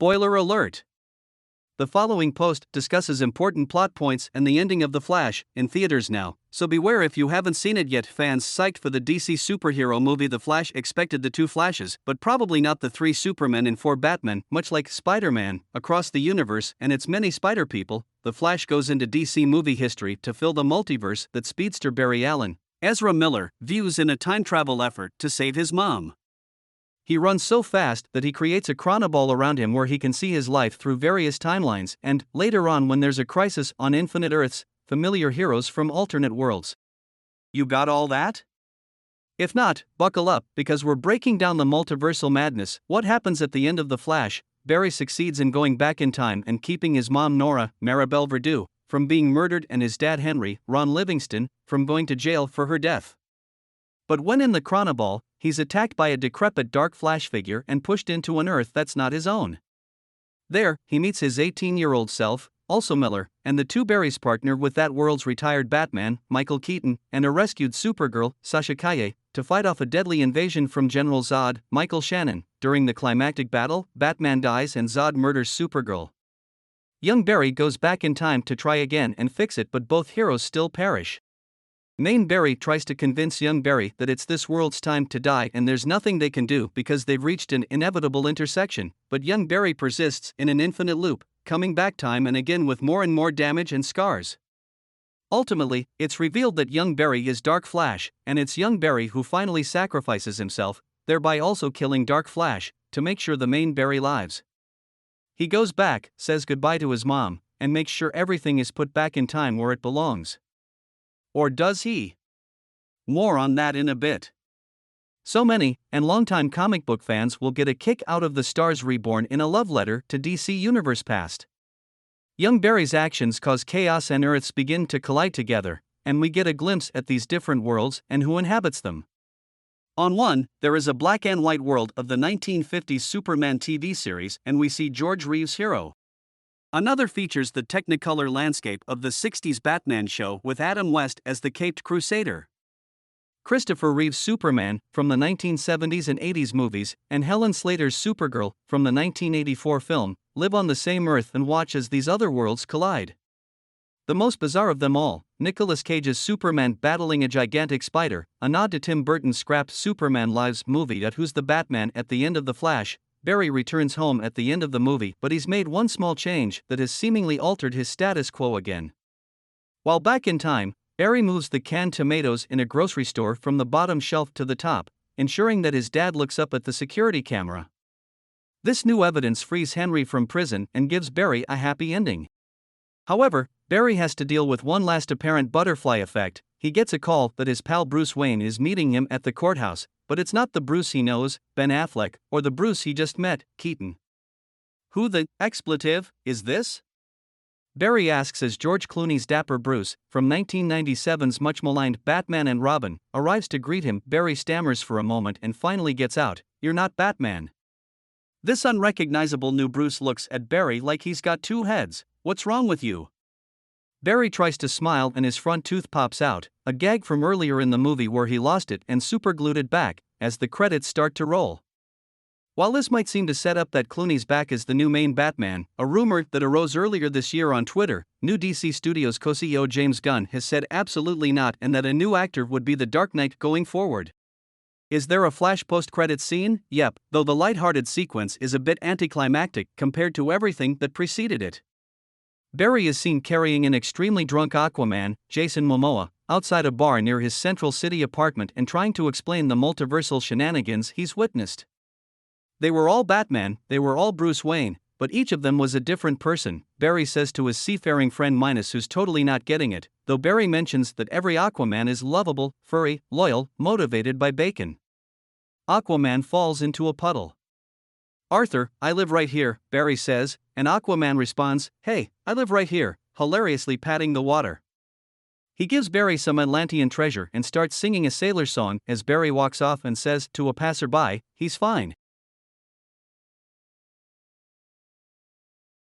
Spoiler alert! The following post discusses important plot points and the ending of The Flash, in theaters now, so beware if you haven't seen it yet. Fans psyched for the DC superhero movie The Flash expected the 2 Flashes, but probably not the 3 Supermen and 4 Batmen. Much like Spider-Man, across the universe and its many Spider People, The Flash goes into DC movie history to fill the multiverse that speedster Barry Allen, Ezra Miller, views in a time travel effort to save his mom. He runs so fast that he creates a chronoball around him where he can see his life through various timelines, and, later on when there's a crisis on Infinite Earths, familiar heroes from alternate worlds. You got all that? If not, buckle up, because we're breaking down the multiversal madness. What happens at the end of The Flash? Barry succeeds in going back in time and keeping his mom Nora, Maribel Verdú, from being murdered and his dad Henry, Ron Livingston, from going to jail for her death. But when in the chronoball, he's attacked by a decrepit Dark Flash figure and pushed into an Earth that's not his own. There, he meets his 18-year-old self, also Miller, and the 2 Barrys partner with that world's retired Batman, Michael Keaton, and a rescued Supergirl, Sasha Calle, to fight off a deadly invasion from General Zod, Michael Shannon. During the climactic battle, Batman dies and Zod murders Supergirl. Young Barry goes back in time to try again and fix it, but both heroes still perish. Main Barry tries to convince young Barry that it's this world's time to die and there's nothing they can do because they've reached an inevitable intersection, but young Barry persists in an infinite loop, coming back time and again with more and more damage and scars. Ultimately, it's revealed that young Barry is Dark Flash, and it's young Barry who finally sacrifices himself, thereby also killing Dark Flash, to make sure the main Barry lives. He goes back, says goodbye to his mom, and makes sure everything is put back in time where it belongs. Or does he? More on that in a bit. So many, and longtime comic book fans will get a kick out of the Stars Reborn in a love letter to DC Universe past. Young Barry's actions cause chaos and Earths begin to collide together, and we get a glimpse at these different worlds and who inhabits them. On one, there is a black and white world of the 1950s Superman TV series, and we see George Reeves' hero. Another features the Technicolor landscape of the 60s Batman show with Adam West as the Caped Crusader. Christopher Reeve's Superman, from the 1970s and 80s movies, and Helen Slater's Supergirl, from the 1984 film, live on the same Earth and watch as these other worlds collide. The most bizarre of them all, Nicolas Cage's Superman battling a gigantic spider, a nod to Tim Burton's scrapped Superman Lives movie at Who's the Batman at the end of The Flash. Barry returns home at the end of the movie, but he's made one small change that has seemingly altered his status quo again. While back in time, Barry moves the canned tomatoes in a grocery store from the bottom shelf to the top, ensuring that his dad looks up at the security camera. This new evidence frees Henry from prison and gives Barry a happy ending. However, Barry has to deal with one last apparent butterfly effect. He gets a call that his pal Bruce Wayne is meeting him at the courthouse, but it's not the Bruce he knows, Ben Affleck, or the Bruce he just met, Keaton. Who the expletive is this? Barry asks as George Clooney's dapper Bruce, from 1997's much-maligned Batman and Robin, arrives to greet him. Barry stammers for a moment and finally gets out, "You're not Batman." This unrecognizable new Bruce looks at Barry like he's got 2 heads. "What's wrong with you?" Barry tries to smile and his front tooth pops out, a gag from earlier in the movie where he lost it and superglued it back, as the credits start to roll. While this might seem to set up that Clooney's back as the new main Batman, a rumor that arose earlier this year on Twitter, new DC Studios co-CEO James Gunn has said absolutely not, and that a new actor would be the Dark Knight going forward. Is there a Flash post-credits scene? Yep, though the lighthearted sequence is a bit anticlimactic compared to everything that preceded it. Barry is seen carrying an extremely drunk Aquaman, Jason Momoa, outside a bar near his Central City apartment and trying to explain the multiversal shenanigans he's witnessed. They were all Batman, they were all Bruce Wayne, but each of them was a different person, Barry says to his seafaring friend Minus, who's totally not getting it, though Barry mentions that every Aquaman is lovable, furry, loyal, motivated by bacon. Aquaman falls into a puddle. "Arthur, I live right here," Barry says, and Aquaman responds, "Hey, I live right here," hilariously patting the water. He gives Barry some Atlantean treasure and starts singing a sailor song as Barry walks off and says to a passerby, "He's fine."